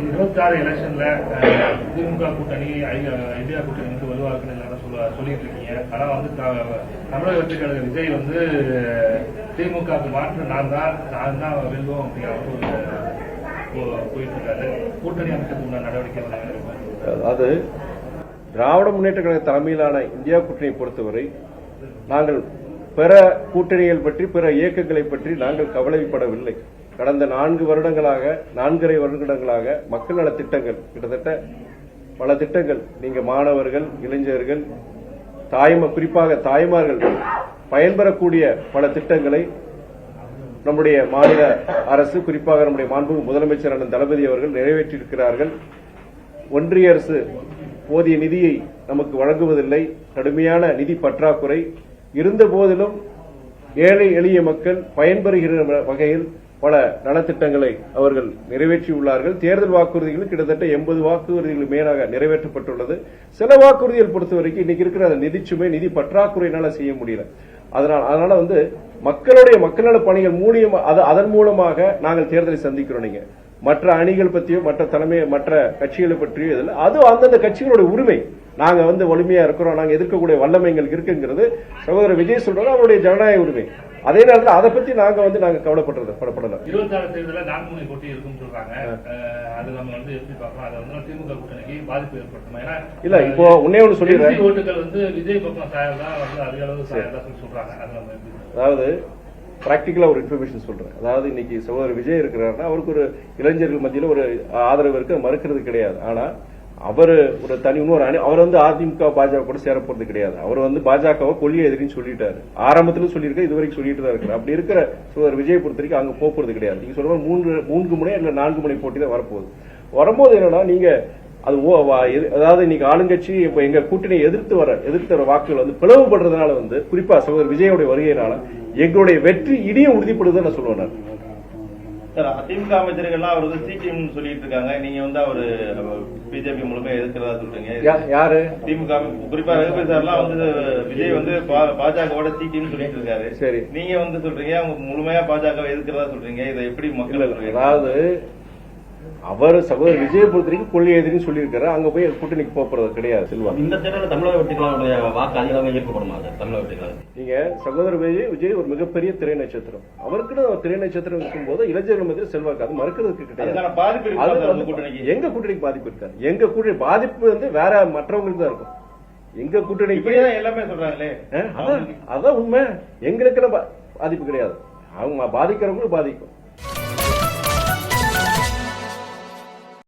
26 எலெக்ஷன்ல திமுக கூட்டணி இந்தியா கூட்டணி வந்து வலுவாக்குன்னு எல்லாரும் சொல்லிட்டு இருக்கீங்க. ஆனா வந்து தமிழக வெற்றி கழக விஜய் வந்து திமுக மாற்று நான் தான் வெல்வோம் அப்படிங்கிற போயிட்டு இருக்காரு. கூட்டணி அமைக்கிறதுக்கு நடவடிக்கை அதாவது திராவிட முன்னேற்ற கழக தலைமையிலான இந்தியா கூட்டணியை பொறுத்தவரை நாங்கள் பிற கூட்டணிகள் பற்றி பிற இயக்கங்களை பற்றி நாங்கள் கவலைப்படவில்லை. கடந்த 4 வருடங்களாக 4.5 வருடங்களாக மக்கள் நல திட்டங்கள் கிட்டத்தட்ட பல திட்டங்கள் நீங்க மாணவர்கள் இளைஞர்கள் குறிப்பாக தாய்மார்கள் பயன்பெறக்கூடிய பல திட்டங்களை நம்முடைய மாநில அரசு குறிப்பாக நம்முடைய மாண்புமிகு முதலமைச்சர் அண்ணன் தளபதி அவர்கள் நிறைவேற்றியிருக்கிறார்கள். ஒன்றிய அரசு போதிய நிதியை நமக்கு வழங்குவதில்லை, கடுமையான நிதி பற்றாக்குறை இருந்த போதிலும் ஏழை எளிய மக்கள் பயன்பெறுகிற வகையில் பல நலத்திட்டங்களை அவர்கள் நிறைவேற்றியுள்ளார்கள். தேர்தல் வாக்குறுதிகள் கிட்டத்தட்ட 80 வாக்குறுதிகள் மேலாக நிறைவேற்றப்பட்டுள்ளது. சில வாக்குறுதிகள் பொறுத்தவரைக்கும் இன்னைக்கு இருக்கிற நிதிச்சுமை நிதி பற்றாக்குறையினால செய்ய முடியல. அதனால வந்து மக்கள் நல பணிகள் அதன் மூலமாக நாங்கள் தேர்தலை சந்திக்கிறோம். நீங்க மற்ற அணிகள் பற்றியோ மற்ற கட்சிகளை பற்றியோ இதில் அது அந்தந்த கட்சிகளோட உரிமை. நாங்க வந்து வலிமையா இருக்கிறோம், நாங்க எதிர்க்கக்கூடிய வல்லமைகள் இருக்குங்கிறது சகோதரர் விஜய் சொல்றாங்க, அவருடைய ஜனநாயக உரிமை. அதே நேரத்தில் அதை பத்தி நாங்க கவலைப்படல. 26 தேர்தலில் 4 முனை போட்டி இருக்குன்னு சொல்றாங்க. அது நம்ம வந்து எப்படி பார்க்கலாம்? அது வந்து திமுக கூட்டணிக்கு பாதிப்பு ஏற்படுத்துமா? இல்ல இப்போ ஒன்னே ஒன்று சொல்லிடுறேன், ஓட்டுகள் வந்து விஜய் பக்கம் சாயதான் வந்து அதிக அளவு சாயதான் சொல்றாங்க. அதாவது பிராக்டிகலா ஒரு இன்ஃபர்மேஷன் சொல்றேன். அதாவது இன்னைக்கு சகோதரர் விஜய் இருக்கிறாருன்னா அவருக்கு ஒரு இளைஞர்கள் மத்தியில் ஒரு ஆதரவு இருக்கு, மறுக்கிறது கிடையாது. ஆனா அவர் ஒரு இன்னொரு அவர் வந்து அதிமுக பாஜக கூட சேர போறது கிடையாது. அவர் வந்து பாஜகவை கொள்கை எதிரின்னு சொல்லிட்டாரு. ஆரம்பத்திலும் சொல்லியிருக்க, இதுவரைக்கும் சொல்லிட்டு தான் இருக்கிறார். அப்படி இருக்கிற சகோதரர் விஜய் பொறுத்த வரைக்கும் அங்க போறது கிடையாது. நீங்க சொல்ற 3 முனை இல்ல 4 முனை போட்டி தான் வரப்போகுது. வரும்போது என்னன்னா நீங்க அதாவது இன்னைக்கு ஆளுங்கட்சி இப்ப எங்க கூட்டணியை எதிர்த்து வர வாக்குகள் வந்து பிளவுபடுறதுனால வந்து குறிப்பா சகோதரர் விஜயோட வருகையினால எங்களுடைய வெற்றி இனியும் உறுதிப்படுதுன்னு நான் சொல்லுவேன். அதிமுக அமைச்சர்கள்லாம் அவர் வந்து சிடிஎம் சொல்லிட்டு இருக்காங்க. நீங்க வந்து அவரு பிஜேபி முழுமையா எதிர்க்கிறதா சொல்றீங்க. யாரு? திமுக குறிப்பா ரகுபதி சார்லாம் வந்து விஜய் வந்து பாஜகவோட சிடிஎம் சொல்லிட்டு இருக்காரு. சரி, நீங்க வந்து சொல்றீங்க அவங்க முழுமையா பாஜக எதிர்க்கிறதா சொல்றீங்க. இதை எப்படி மக்கள்? அதாவது அவர் சகோதரர் விஜய் பொறுத்தவரைக்கும் கொள்கை எதிரின்னு சொல்லியிருக்காரு. அங்க போய் கூட்டணிக்கு போறது கிடையாது. செல்வா, இந்த தேர்தலில் தமிழக வெற்றிகளுடைய வாக்கு அதிகமாக ஈர்க்கப்படுமா? தமிழக வெற்றிகள் நீங்க சகோதரர் விஜய் ஒரு மிகப்பெரிய திரை நட்சத்திரம். அவருக்கு திரை நட்சத்திரம் இருக்கும்போது இளைஞர்கள் மத்தியில் செல்வாக்கு அது மறுக்கிறதுக்கு கிடையாது. எங்க கூட்டணிக்கு பாதிப்பு இருக்காது. எங்க கூட்டணி பாதிப்பு வந்து வேற மற்றவங்களுக்கு தான் இருக்கும். எங்க கூட்டணி எல்லாமே சொல்றாங்களே, அதான் உண்மை. எங்களுக்கு பாதிப்பு கிடையாது. அவங்க பாதிக்கிறவங்களும் பாதிக்கும்.